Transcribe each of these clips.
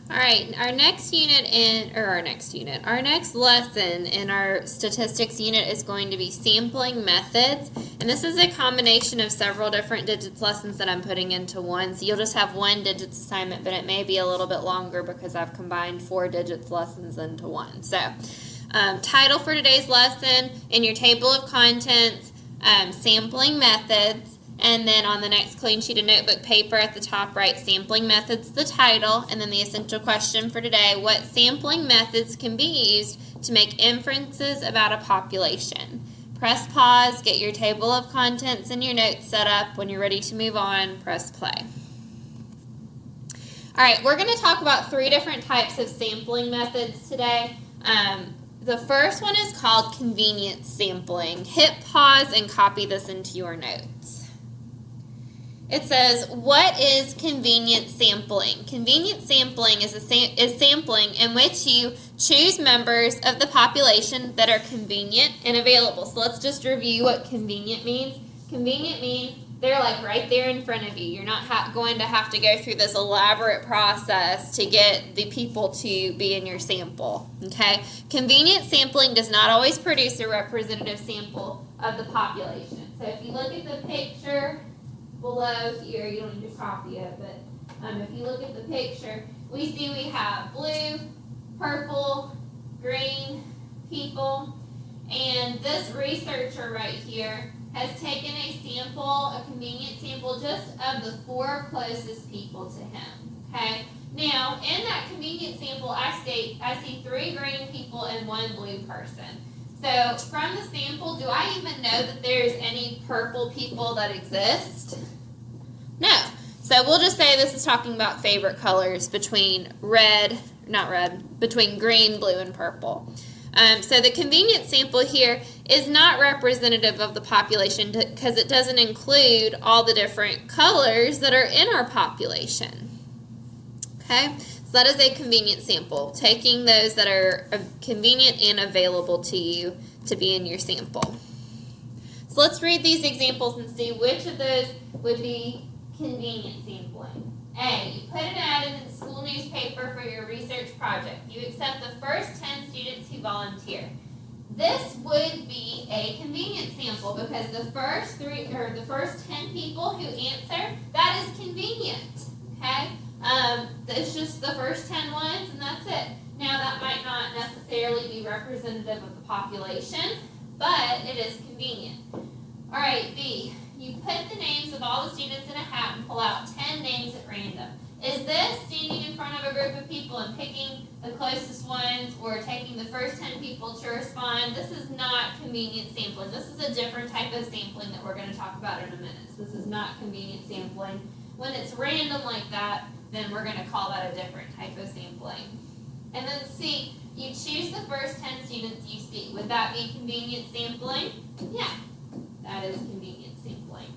All right, our next lesson in our statistics unit is going to be sampling methods. And this is a combination of several different digits lessons that I'm putting into one. So you'll just have one digits assignment, but it may be a little bit longer because I've combined 4 digits lessons into one. So title for today's lesson in your table of contents, sampling methods. And then on the next clean sheet of notebook paper at the top, write sampling methods, the title, and then the essential question for today: what sampling methods can be used to make inferences about a population? Press pause, get your table of contents and your notes set up. When you're ready to move on, press play. All right, we're going to talk about 3 different types of sampling methods today. The first one is called convenience sampling. Hit pause and copy this into your notes. It says, what is convenient sampling? Convenient sampling is sampling in which you choose members of the population that are convenient and available. So let's just review what convenient means. Convenient means they're like right there in front of you. You're not going to have to go through this elaborate process to get the people to be in your sample. Okay? Convenient sampling does not always produce a representative sample of the population. So if you look at the picture below here, you don't need to copy it, but if you look at the picture, we see we have blue, purple, green people, and this researcher right here has taken a sample, a convenient sample, just of the 4 closest people to him. Okay. Now, in that convenient sample, I see 3 green people and 1 blue person. So from the sample, do I even know that there's any purple people that exist? No. So we'll just say this is talking about favorite colors between between green, blue, and purple. So the convenient sample here is not representative of the population because it doesn't include all the different colors that are in our population. Okay? So that is a convenient sample, taking those that are convenient and available to you to be in your sample. So let's read these examples and see which of those would be convenient sampling. A, you put an ad in the school newspaper for your research project. You accept the first 10 students who volunteer. This would be a convenient sample because the first 10 people who answer, that is convenient. Okay? It's just the first 10 ones, and that's it. Now, that might not necessarily be representative of the population, but it is convenient. All right, B, you put the names of all the students in a hat and pull out 10 names at random. Is this standing in front of a group of people and picking the closest ones or taking the first 10 people to respond? This is not convenient sampling. This is a different type of sampling that we're going to talk about in a minute. So this is not convenient sampling. When it's random like that, then we're going to call that a different type of sampling. And then C, you choose the first 10 students you see. Would that be convenient sampling? Yeah, that is convenient sampling.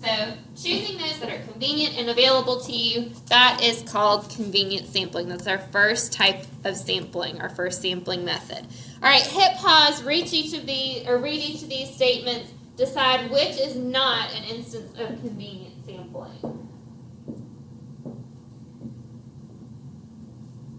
So choosing those that are convenient and available to you, that is called convenient sampling. That's our first type of sampling, our first sampling method. All right, hit pause, read each of these statements, decide which is not an instance of convenient sampling.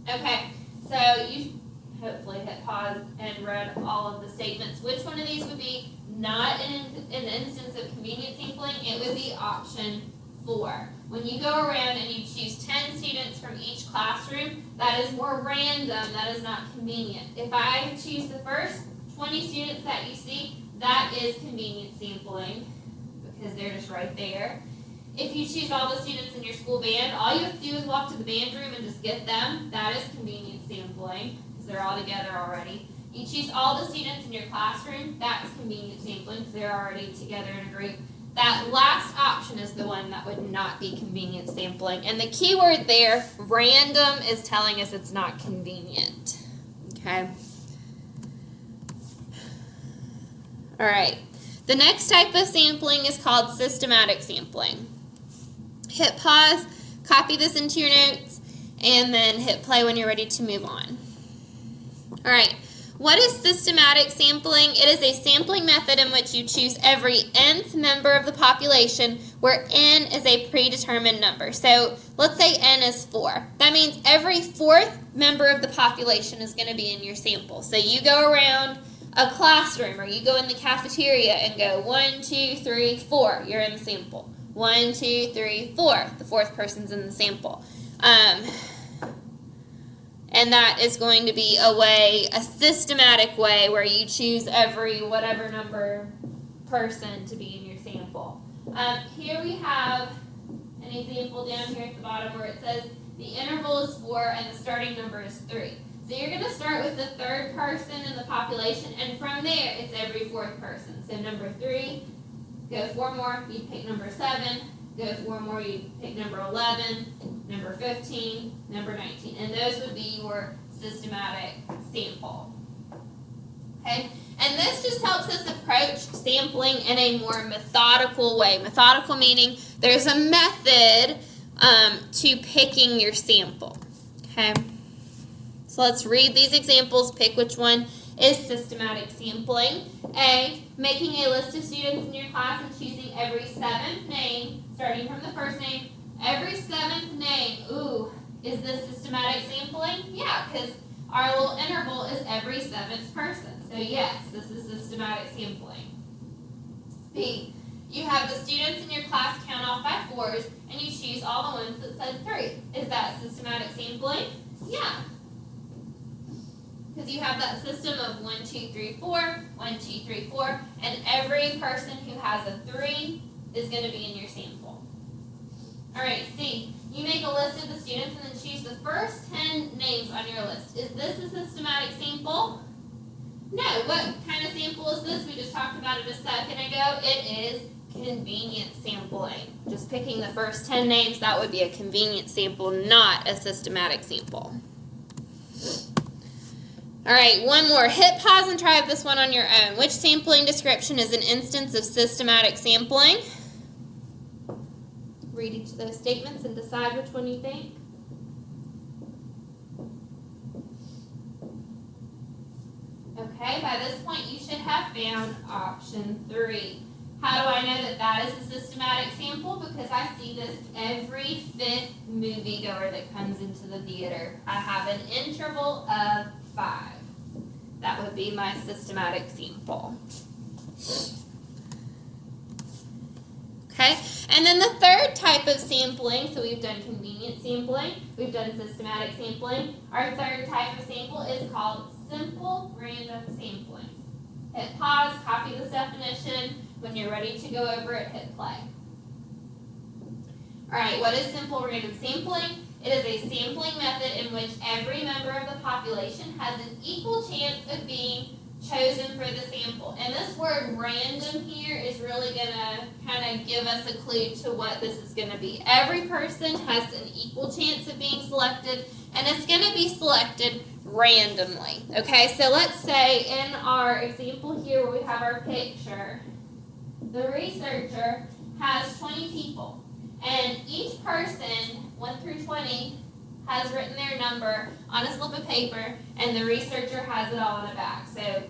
Okay, so you hopefully hit pause and read all of the statements. Which one of these would be not an instance of convenient sampling? It would be option 4. When you go around and you choose 10 students from each classroom, that is more random, that is not convenient. If I choose the first 20 students that you see, that is convenient sampling because they're just right there. If you choose all the students in your school band, all you have to do is walk to the band room and just get them. That is convenient sampling because they're all together already. You choose all the students in your classroom, that's convenient sampling because they're already together in a group. That last option is the one that would not be convenient sampling. And the key word there, random, is telling us it's not convenient. Okay? All right. The next type of sampling is called systematic sampling. Hit pause, copy this into your notes, and then hit play when you're ready to move on. All right. What is systematic sampling? It is a sampling method in which you choose every nth member of the population where n is a predetermined number. So let's say n is 4. That means every fourth member of the population is going to be in your sample. So you go around a classroom or you go in the cafeteria and go 1, 2, 3, 4. You're in the sample. 1, 2, 3, 4. The fourth person's in the sample. And that is going to be a systematic way where you choose every whatever number person to be in your sample. Here we have an example down here at the bottom where it says the interval is 4 and the starting number is 3. So you're going to start with the third person in the population, and from there it's every fourth person. So number 3, go 4 more, you pick number 7, go 4 more, you pick number 11, number 15, number 19. And those would be your systematic sample. Okay? And this just helps us approach sampling in a more methodical way. Methodical meaning there's a method to picking your sample. Okay? So let's read these examples, pick which one is systematic sampling. A, making a list of students in your class and choosing every 7th name, starting from the first name. Every 7th name, is this systematic sampling? Yeah, because our little interval is every 7th person. So yes, this is systematic sampling. B, you have the students in your class count off by 4s and you choose all the ones that said 3. Is that systematic sampling? Yeah. Because you have that system of 1, 2, 3, 4, 1, 2, 3, 4, and every person who has a 3 is going to be in your sample. All right, C, you make a list of the students and then choose the first 10 names on your list. Is this a systematic sample? No. What kind of sample is this? We just talked about it a second ago. It is convenient sampling. Just picking the first 10 names, that would be a convenient sample, not a systematic sample. All right, one more. Hit pause and try this one on your own. Which sampling description is an instance of systematic sampling? Read each of those statements and decide which one you think. Okay, by this point you should have found option 3. How do I know that that is a systematic sample? Because I see this every 5th moviegoer that comes into the theater. I have an interval of 5. That would be my systematic sample. Okay, and then the third type of sampling, so we've done convenient sampling, we've done systematic sampling. Our third type of sample is called simple random sampling. Hit pause, copy this definition. When you're ready to go over it, hit play. All right, what is simple random sampling? It is a sampling method in which every member of the population has an equal chance of being chosen for the sample. And this word random here is really going to kind of give us a clue to what this is going to be. Every person has an equal chance of being selected, and it's going to be selected randomly. Okay, so let's say in our example here where we have our picture, the researcher has 20 people, and each person, 1 through 20, has written their number on a slip of paper, and the researcher has it all in a bag. So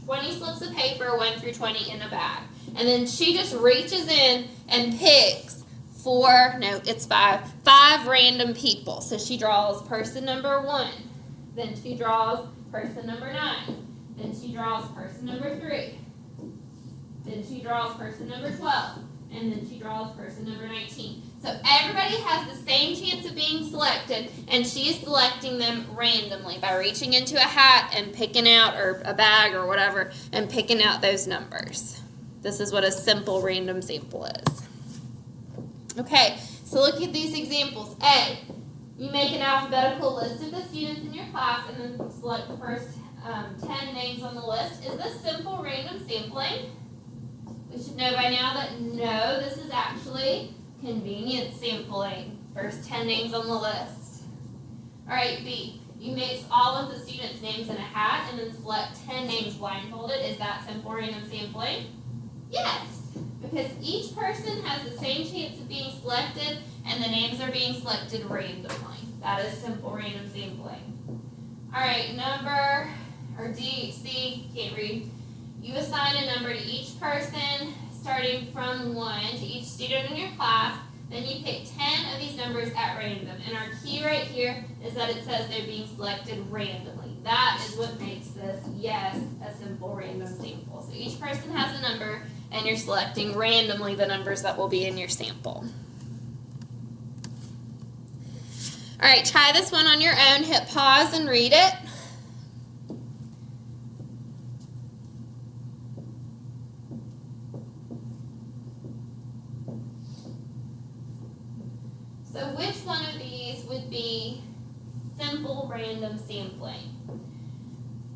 20 slips of paper, 1 through 20 in a bag. And then she just reaches in and picks 5 random people. So she draws person number 1. Then she draws person number 9. Then she draws person number 3. Then she draws person number 12. And then she draws person number 19. So everybody has the same chance of being selected, and she is selecting them randomly by reaching into a hat and picking out, or a bag or whatever, and picking out those numbers. This is what a simple random sample is. Okay, so look at these examples. A, you make an alphabetical list of the students in your class and then select the first 10 names on the list. Is this simple random sampling? We should know by now that no, this is actually convenient sampling. First 10 names on the list. All right, B, you mix all of the students' names in a hat and then select 10 names blindfolded. Is that simple random sampling? Yes, because each person has the same chance of being selected and the names are being selected randomly. That is simple random sampling. All right, C, can't read. You assign a number to each person, starting from 1 to each student in your class. Then you pick 10 of these numbers at random. And our key right here is that it says they're being selected randomly. That is what makes this, yes, a simple random sample. So each person has a number, and you're selecting randomly the numbers that will be in your sample. All right, try this one on your own. Hit pause and read it. So which one of these would be simple random sampling?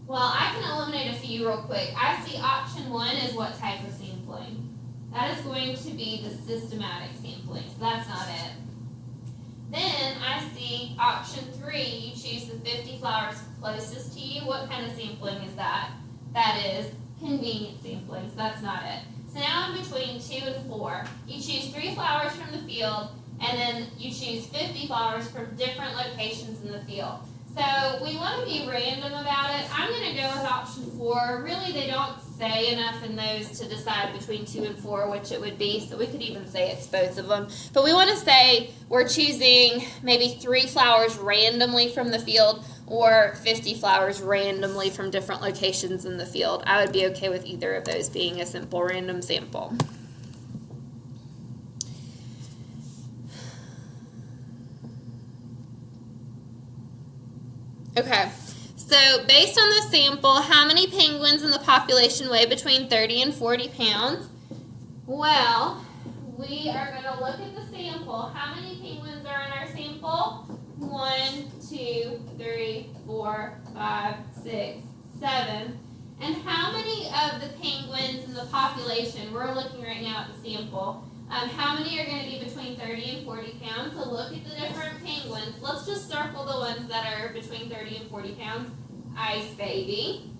Well, I can eliminate a few real quick. I see option 1 is what type of sampling? That is going to be the systematic sampling, so that's not it. Then I see option 3, you choose the 50 flowers closest to you. What kind of sampling is that? That is convenient sampling, so that's not it. So now I'm between 2 and 4. You choose 3 flowers from the field, and then you choose 50 flowers from different locations in the field. So we want to be random about it. I'm going to go with option 4. Really, they don't say enough in those to decide between 2 and 4 which it would be, so we could even say it's both of them. But we want to say we're choosing maybe 3 flowers randomly from the field or 50 flowers randomly from different locations in the field. I would be okay with either of those being a simple random sample. Okay, so based on the sample, how many penguins in the population weigh between 30 and 40 pounds? Well, we are going to look at the sample. How many penguins are in our sample? 1, 2, 3, 4, 5, 6, 7. And how many of the penguins in the population, we're looking right now at the sample, how many are going to be between 30 and 40 pounds? So look at the different penguins. Let's just circle the ones that are between 30 and 40 pounds. Ice Baby,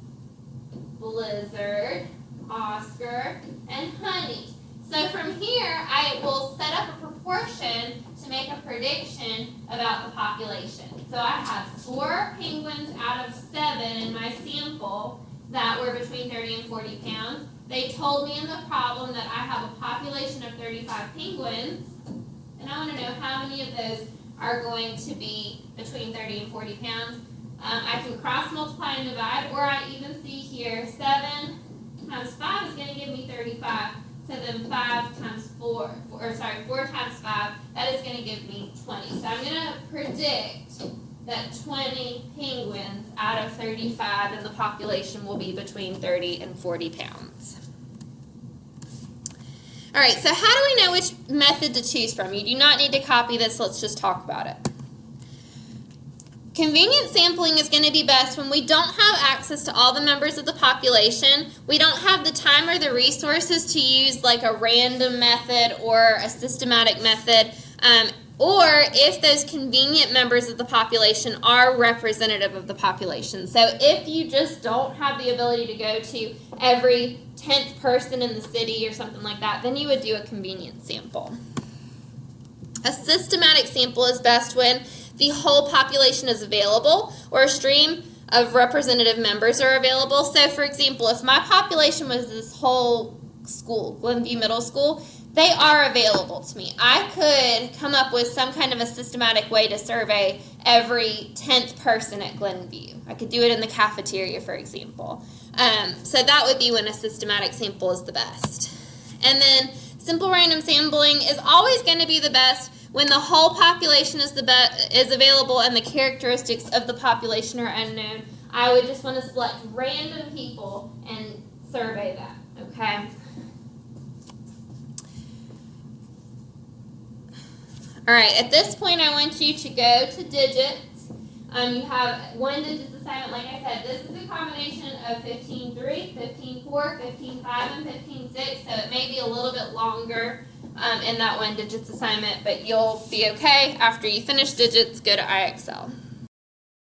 Blizzard, Oscar, and Honey. So from here, I will set up a proportion to make a prediction about the population. So I have 4 penguins out of 7 in my sample that were between 30 and 40 pounds. They told me in the problem that I have a population of 35 penguins, and I want to know how many of those are going to be between 30 and 40 pounds. I can cross multiply and divide, or I even see here 7 times 5 is going to give me 35. So then 5 times 4 times 5, that is going to give me 20. So I'm going to predict that 20 penguins out of 35 in the population will be between 30 and 40 pounds. All right, so how do we know which method to choose from? You do not need to copy this. Let's just talk about it. Convenient sampling is going to be best when we don't have access to all the members of the population. We don't have the time or the resources to use like a random method or a systematic method, or if those convenient members of the population are representative of the population. So if you just don't have the ability to go to every 10th person in the city or something like that, then you would do a convenient sample. A systematic sample is best when the whole population is available or a stream of representative members are available. So for example, if my population was this whole school, Glenview Middle School, they are available to me. I could come up with some kind of a systematic way to survey every 10th person at Glenview. I could do it in the cafeteria, for example. So that would be when a systematic sample is the best. And then simple random sampling is always going to be the best when the whole population is available and the characteristics of the population are unknown. I would just want to select random people and survey them, okay? All right, at this point I want you to go to digits. You have 1 digits assignment. Like I said, this is a combination of 15-3, 15-4, 15-5, and 15-6, so it may be a little bit longer in that 1 digits assignment, but you'll be okay. After you finish digits, go to IXL.